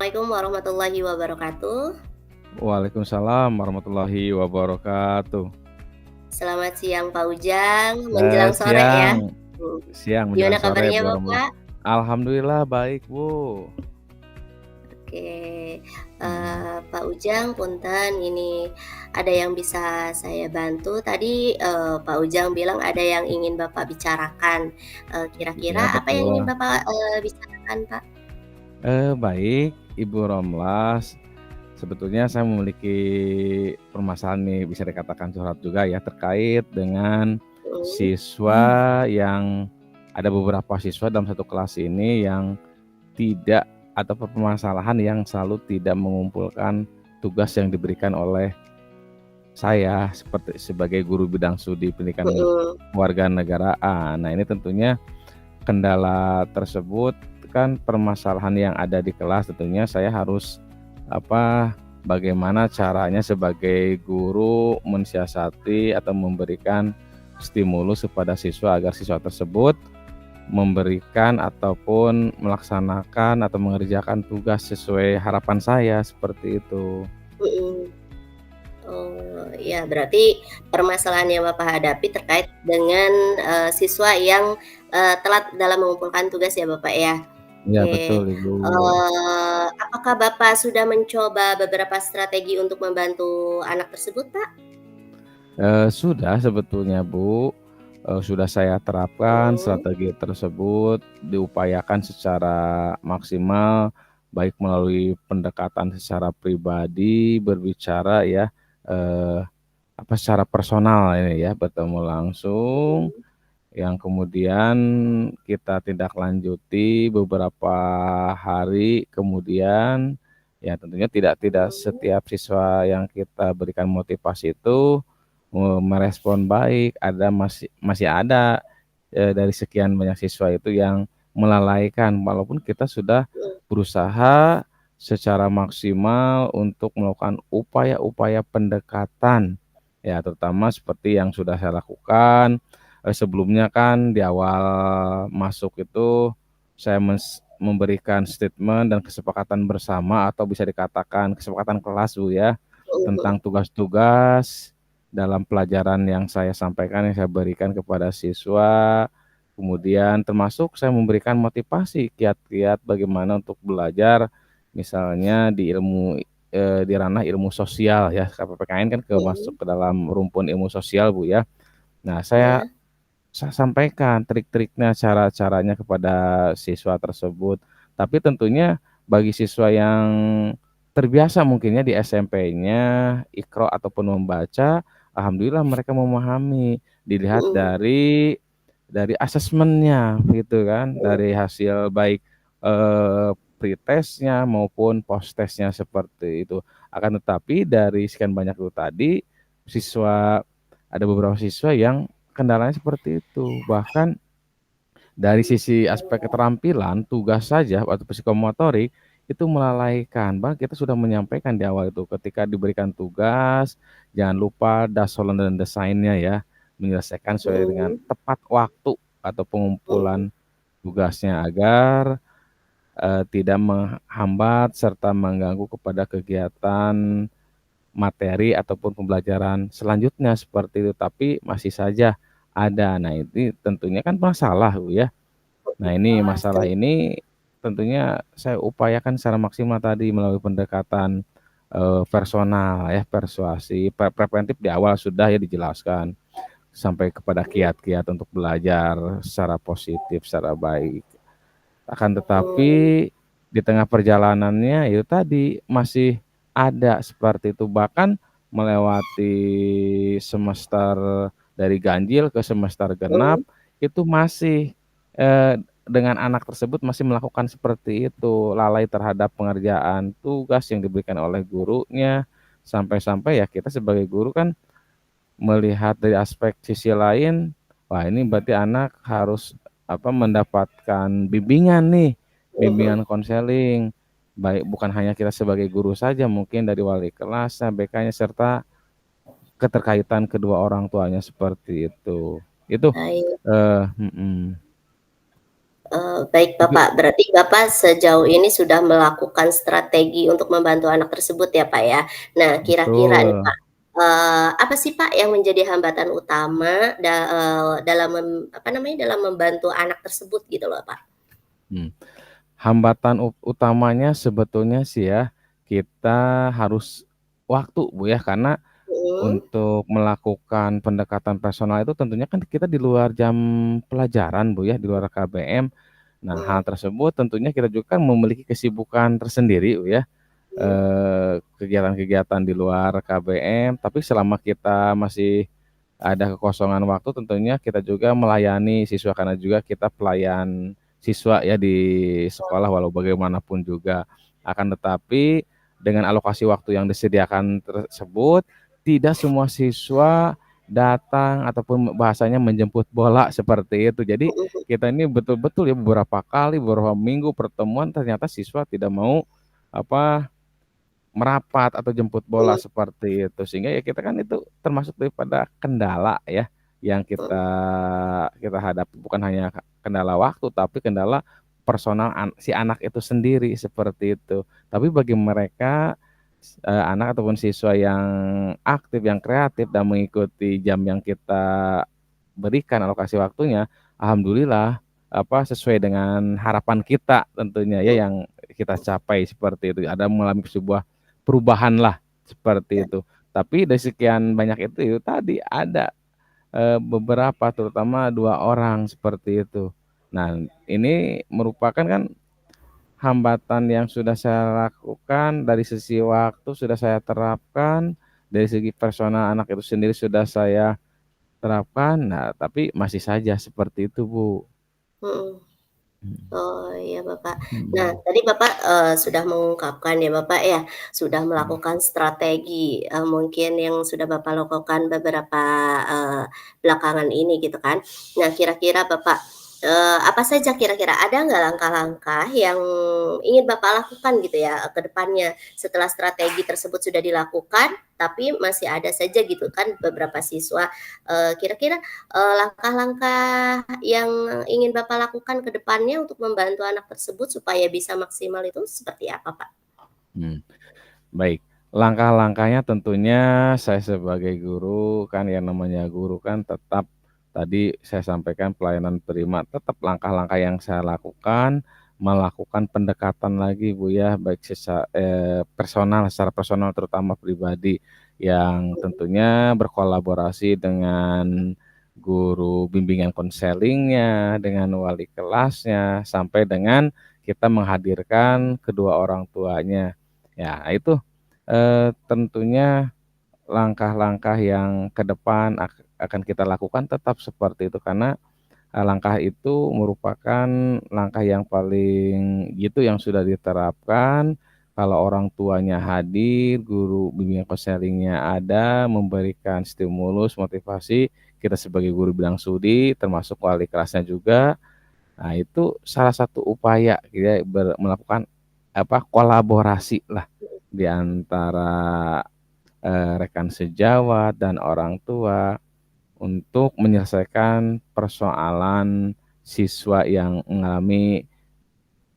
Assalamualaikum warahmatullahi wabarakatuh. Waalaikumsalam warahmatullahi wabarakatuh. Selamat siang Pak Ujang, menjelang sore ya. Siang Mhm. siang menjelang Gimana sore, kabarnya Bu, Bapak? alhamdulillah baik, Bu. Oke, Mhm. Pak Ujang punten ini ada yang bisa saya bantu. Tadi, Pak Ujang bilang ada yang ingin Bapak bicarakan, Iya kira-kira apa yang ingin betul. Bapak, bicarakan, Pak? Baik, Ibu Romlas, sebetulnya saya memiliki permasalahan nih bisa dikatakan curhat juga ya terkait dengan Mhm. siswa yang ada beberapa siswa dalam satu kelas ini yang tidak atau permasalahan yang selalu tidak mengumpulkan tugas yang diberikan oleh saya seperti sebagai guru bidang studi pendidikan Mhm. kewarganegaraan. Nah, ini tentunya kendala tersebut kan permasalahan yang ada di kelas, tentunya saya harus bagaimana caranya sebagai guru mensiasati atau memberikan stimulus kepada siswa agar siswa tersebut memberikan ataupun melaksanakan atau mengerjakan tugas sesuai harapan saya, seperti itu. Mhm. Oh, ya berarti permasalahan yang Bapak hadapi terkait dengan, siswa yang, telat dalam mengumpulkan tugas ya, Bapak, ya? Iya Oke, betul, Ibu. apakah Bapak sudah mencoba beberapa strategi untuk membantu anak tersebut, Pak? Sudah sebetulnya, Bu, sudah saya terapkan Mhm, strategi tersebut, diupayakan secara maksimal, baik melalui pendekatan secara pribadi, berbicara ya, eee, secara personal ini ya, bertemu langsung, mhm, yang kemudian kita tindak lanjuti beberapa hari kemudian, ya tentunya tidak mhm, setiap siswa yang kita berikan motivasi itu merespon baik, masih ada, dari sekian banyak siswa itu yang melalaikan, walaupun kita sudah mhm, berusaha secara maksimal untuk melakukan upaya-upaya pendekatan, ya terutama seperti yang sudah saya lakukan, sebelumnya kan di awal masuk itu saya memberikan statement dan kesepakatan bersama atau bisa dikatakan kesepakatan kelas, Bu, ya, mhm, tentang tugas-tugas dalam pelajaran yang saya sampaikan, yang saya berikan kepada siswa, kemudian termasuk saya memberikan motivasi kiat-kiat bagaimana untuk belajar, misalnya di ranah ilmu sosial ya, KPPKN kan masuk mhm, ke dalam rumpun ilmu sosial, Bu, ya. Nah, iya, saya sampaikan trik-triknya, cara-caranya kepada siswa tersebut. Tapi tentunya bagi siswa yang terbiasa mungkinnya di SMP-nya Iqra ataupun membaca, alhamdulillah mereka memahami. Dilihat mhm, dari asesmennya gitu kan, mhm, dari hasil baik, pretest-nya maupun post-test-nya seperti itu. Akan tetapi dari sekian banyak itu tadi, siswa ada beberapa siswa yang kendalanya seperti itu. Bahkan dari sisi aspek keterampilan, tugas saja atau psikomotorik, itu melalaikan. Bahkan kita sudah menyampaikan di awal itu, ketika diberikan tugas, jangan lupa dasolan dan desainnya ya, menyelesaikan sesuai dengan mhm, tepat waktu atau mhm, pengumpulan tugasnya agar, tidak menghambat serta mengganggu kepada kegiatan materi ataupun pembelajaran selanjutnya seperti itu, tapi masih saja ada. Nah, ini tentunya kan masalah, Bu, ya. Nah, ini masalah betul, ini tentunya saya upayakan secara maksimal tadi melalui pendekatan, personal ya, persuasi, preventif di awal sudah ya dijelaskan, sampai kepada kiat-kiat untuk belajar secara positif, secara baik. Akan tetapi mhm, di tengah perjalanannya itu tadi masih ada seperti itu, bahkan melewati semester dari ganjil ke semester genap mhm, itu masih, dengan anak tersebut masih melakukan seperti itu, lalai terhadap pengerjaan tugas yang diberikan oleh gurunya, sampai-sampai ya kita sebagai guru kan melihat dari aspek sisi lain, wah ini berarti anak harus, mendapatkan bimbingan nih, mhm. bimbingan konseling, baik bukan hanya kita sebagai guru saja, mungkin dari wali kelasnya, BK-nya, serta keterkaitan kedua orang tuanya seperti itu. Itu, Baik. mhm, Baik Itu Bapak, berarti Bapak sejauh ini sudah melakukan strategi untuk membantu anak tersebut ya, Pak, ya. Nah, kira-kira nih, betul. Pak, apa sih, Pak, yang menjadi hambatan utama dalam apa namanya, dalam membantu anak tersebut gitu loh, Pak? Mmm, hambatan utamanya sebetulnya sih ya, kita harus waktu, Bu, ya, karena Mhm, untuk melakukan pendekatan personal itu tentunya kan kita di luar jam pelajaran, Bu, ya, di luar KBM. Nah, hal mhm, tersebut tentunya kita juga kan memiliki kesibukan tersendiri, Bu, ya, mhm, kegiatan-kegiatan di luar KBM, tapi selama kita masih ada kekosongan waktu tentunya kita juga melayani siswa, karena juga kita pelayan siswa ya di sekolah walau bagaimanapun juga. Akan tetapi dengan alokasi waktu yang disediakan tersebut, tidak semua siswa datang ataupun bahasanya menjemput bola seperti itu. Jadi mhm, kita ini betul-betul ya beberapa kali, beberapa minggu pertemuan ternyata siswa tidak mau apa merapat atau jemput bola mhm, seperti itu, sehingga ya kita kan itu termasuk daripada kendala ya, yang kita mhm, kita hadapi bukan hanya kendala waktu, tapi kendala personal si anak itu sendiri, seperti itu. Tapi bagi mereka, anak ataupun siswa yang aktif, yang kreatif dan mengikuti jam yang kita berikan alokasi waktunya, alhamdulillah, sesuai dengan harapan kita tentunya ya mhm, yang kita capai seperti itu, ada mengalami sebuah perubahanlah seperti ya, itu. Tapi dari sekian banyak itu tadi ada, beberapa terutama 2 orang seperti itu. Nah, ini merupakan kan hambatan yang sudah saya lakukan dari sisi waktu sudah saya terapkan, dari segi personal anak itu sendiri sudah saya terapkan, nah tapi masih saja seperti itu, Bu. mhm. Mhm, Oh, iya, Bapak. Nah, mhm, tadi Bapak, sudah mengungkapkan ya, Bapak, ya, sudah mhm. melakukan strategi, mungkin yang sudah Bapak lakukan beberapa, eee, belakangan ini gitu kan. Nah, kira-kira Bapak, apa saja kira-kira, ada nggak langkah-langkah yang ingin Bapak lakukan gitu ya, ke depannya setelah strategi tersebut sudah dilakukan, tapi masih ada saja gitu kan beberapa siswa, kira-kira langkah-langkah yang ingin Bapak lakukan ke depannya untuk membantu anak tersebut supaya bisa maksimal itu seperti apa, Pak? Mmm, baik. Langkah-langkahnya tentunya saya sebagai guru kan yang namanya guru kan tetap tadi saya sampaikan pelayanan prima, tetap langkah-langkah yang saya lakukan, melakukan pendekatan lagi Bu ya, baik personal, secara personal terutama pribadi, yang Mhm, tentunya berkolaborasi dengan guru bimbingan konselingnya, dengan wali kelasnya, sampai dengan kita menghadirkan kedua orang tuanya. Ya, itu, tentunya langkah-langkah yang ke depan akan kita lakukan tetap seperti itu karena, langkah itu merupakan langkah yang paling gitu yang sudah diterapkan, kalau orang tuanya hadir, guru bimbingan konselingnya ada, memberikan stimulus, motivasi, kita sebagai guru bidang studi termasuk wali kelasnya juga. Nah, itu salah satu upaya kita melakukan, kolaborasilah di antara, rekan sejawat dan orang tua untuk menyelesaikan persoalan siswa yang mengalami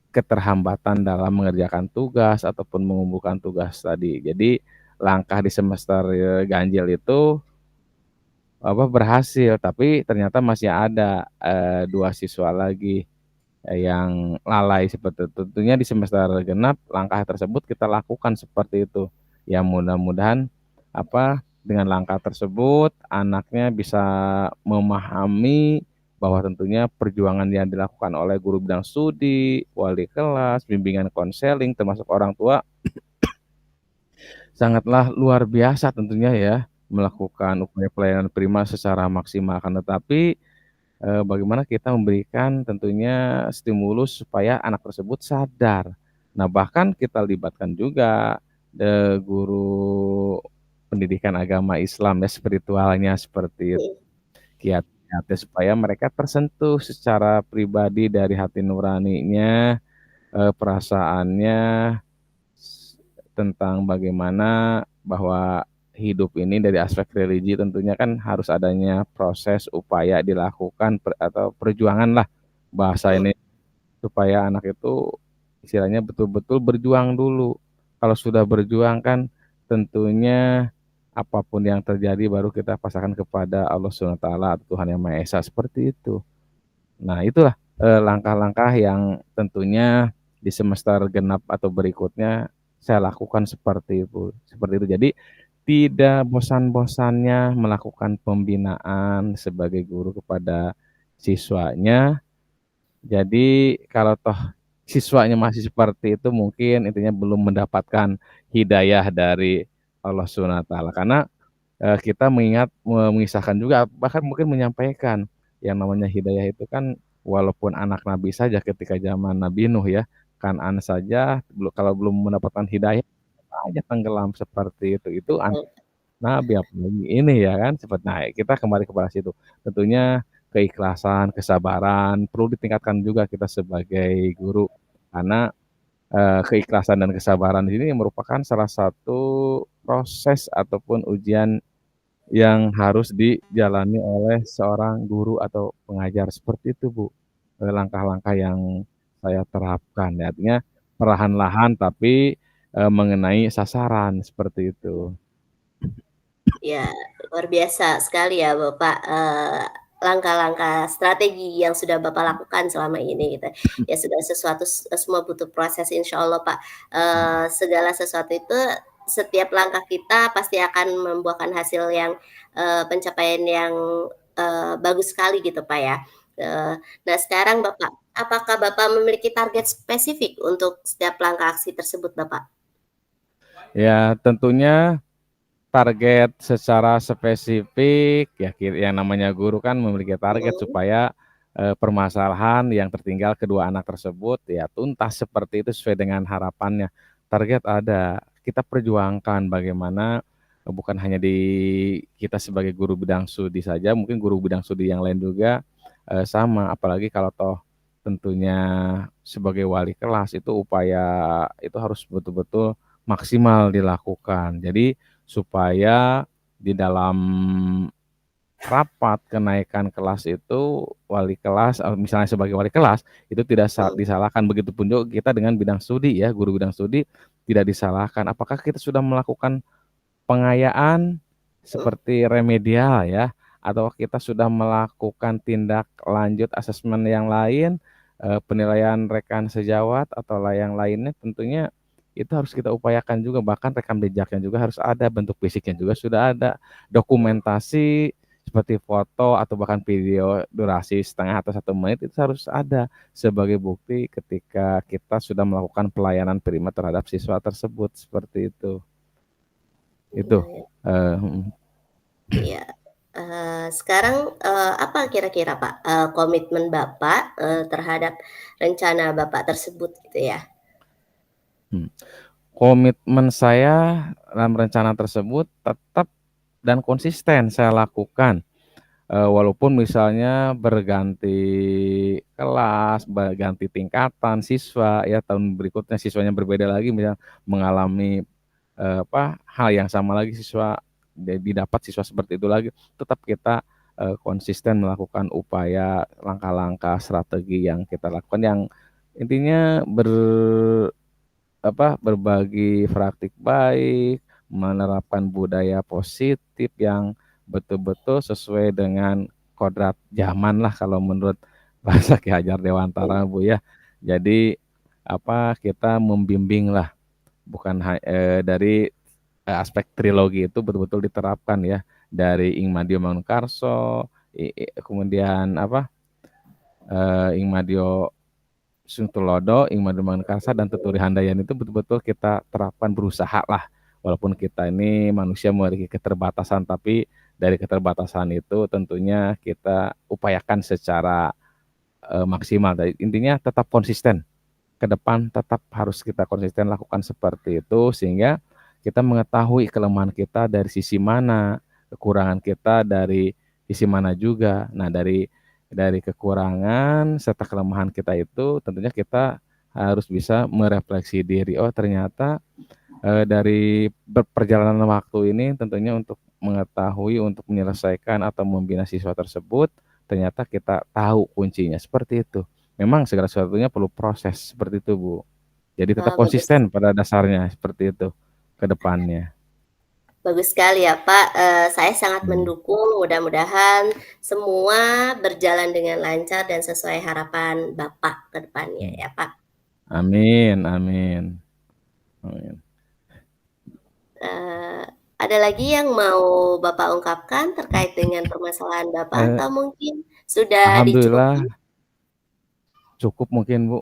keterhambatan dalam mengerjakan tugas ataupun mengumpulkan tugas tadi. Jadi langkah di semester, ganjil itu, berhasil, tapi ternyata masih ada, 2 siswa lagi yang lalai seperti itu. Tentunya di semester genap langkah tersebut kita lakukan seperti itu. Ya mudah-mudahan dengan langkah tersebut anaknya bisa memahami bahwa tentunya perjuangan yang dilakukan oleh guru bidang studi, wali kelas, bimbingan konseling, termasuk orang tua sangatlah luar biasa tentunya ya, melakukan upaya pelayanan prima secara maksimal. Akan tetapi bagaimana kita memberikan tentunya stimulus supaya anak tersebut sadar. Nah, bahkan kita libatkan juga, guru pendidikan agama Islam ya, spiritualnya seperti itu, mhm, kiat-kiatnya supaya mereka tersentuh secara pribadi dari hati nuraninya, perasaannya tentang bagaimana bahwa hidup ini dari aspek religi tentunya kan harus adanya proses upaya dilakukan atau perjuangan lah bahasa mhm, ini. supaya anak itu istilahnya betul-betul berjuang dulu. Kalau sudah berjuang kan tentunya apapun yang terjadi baru kita pasrahkan kepada Allah Subhanahu wa taala atau Tuhan Yang Maha Esa, seperti itu. Nah, itulah, langkah-langkah yang tentunya di semester genap atau berikutnya saya lakukan seperti itu. Jadi, tidak bosan-bosannya melakukan pembinaan sebagai guru kepada siswanya. Jadi, kalau toh siswanya masih seperti itu mungkin intinya belum mendapatkan hidayah dari Allah Subhanahu wa taala. Karena kita mengisahkan juga bahkan mungkin menyampaikan yang namanya hidayah itu kan walaupun anak nabi saja ketika zaman Nabi Nuh ya, Kan'an saja kalau belum mendapatkan hidayah aja tenggelam seperti itu. Itu anak nabi apalagi ini ya kan nah kita kembali kepada situ. Tentunya keikhlasan, kesabaran perlu ditingkatkan juga kita sebagai guru karena, keikhlasan dan kesabaran ini merupakan salah satu proses ataupun ujian yang harus dijalani oleh seorang guru atau pengajar, seperti itu, Bu, langkah-langkah yang saya terapkan ya, artinya perlahan-lahan tapi, mengenai sasaran, seperti itu. Ya, luar biasa sekali ya Bapak, langkah-langkah strategi yang sudah Bapak lakukan selama ini gitu. Ya sudah sesuatu semua butuh proses insya Allah Pak, segala sesuatu itu setiap langkah kita pasti akan membuahkan hasil yang, pencapaian yang, bagus sekali gitu Pak ya. Nah sekarang Bapak, apakah Bapak memiliki target spesifik untuk setiap langkah aksi tersebut Bapak? Ya tentunya target secara spesifik ya yang namanya guru kan memiliki target Mhm, supaya, permasalahan yang tertinggal kedua anak tersebut ya tuntas seperti itu sesuai dengan harapannya. Target ada, kita perjuangkan bagaimana, bukan hanya di kita sebagai guru bidang studi saja, mungkin guru bidang studi yang lain juga, sama. Apalagi kalau toh tentunya sebagai wali kelas itu upaya itu harus betul-betul maksimal dilakukan. Jadi supaya di dalam rapat kenaikan kelas itu wali kelas, misalnya sebagai wali kelas, itu tidak mhm, disalahkan, begitupun juga kita dengan bidang studi ya, guru bidang studi tidak disalahkan. Apakah kita sudah melakukan pengayaan mhm. seperti remedial ya, atau kita sudah melakukan tindak lanjut asesmen yang lain, penilaian rekan sejawat atau yang lainnya tentunya itu harus kita upayakan juga, bahkan rekam jejaknya juga harus ada, bentuk fisiknya juga sudah ada, dokumentasi seperti foto atau bahkan video durasi setengah atau 1 menit itu harus ada sebagai bukti ketika kita sudah melakukan pelayanan prima terhadap siswa tersebut, seperti itu. Itu, Iya iya. mhm. Iya, sekarang, apa kira-kira Pak, komitmen Bapak, terhadap rencana Bapak tersebut gitu ya? Hmm. Komitmen saya dalam rencana tersebut tetap dan konsisten saya lakukan, walaupun misalnya berganti kelas, berganti tingkatan siswa ya, tahun berikutnya siswanya berbeda lagi misal mengalami, hal yang sama lagi siswa didapat siswa seperti itu lagi, tetap kita, konsisten melakukan upaya, langkah-langkah, strategi yang kita lakukan yang intinya berbagi praktik baik, menerapkan budaya positif yang betul-betul sesuai dengan kodrat zaman lah kalau menurut bahasa Ki Hajar Mmm, Dewantara, Bu, ya. Jadi, kita membimbing lah, bukan dari, aspek trilogi itu betul-betul diterapkan ya, dari Ing Madio Mangunkarso, kemudian Ing Madio Sungtulodo, Ing Madu Mangunkarsa, dan Tuturi Handayani itu betul-betul kita terapkan, berusaha lah. Walaupun kita ini manusia memiliki keterbatasan, tapi dari keterbatasan itu tentunya kita upayakan secara, maksimal. Intinya tetap konsisten, ke depan tetap harus kita konsisten lakukan seperti itu, sehingga kita mengetahui kelemahan kita dari sisi mana, kekurangan kita dari sisi mana juga. Nah, dari kekurangan serta kelemahan kita itu tentunya kita harus bisa merefleksi diri, oh ternyata, dari perjalanan waktu ini tentunya untuk mengetahui, untuk menyelesaikan atau membina siswa tersebut, ternyata kita tahu kuncinya, seperti itu. memang segala sesuatunya perlu proses, seperti itu, Bu. Jadi tetap Wah, bagus konsisten pada dasarnya, seperti itu, ke depannya. bagus sekali ya, Pak, saya sangat Mmm, mendukung, mudah-mudahan semua berjalan dengan lancar dan sesuai harapan Bapak ke depannya mmm. ya, Pak. Amin amin amin. Eee, ada lagi yang mau Bapak ungkapkan terkait dengan permasalahan Bapak Eee, atau mungkin sudah dicukupi? alhamdulillah cukup mungkin, Bu.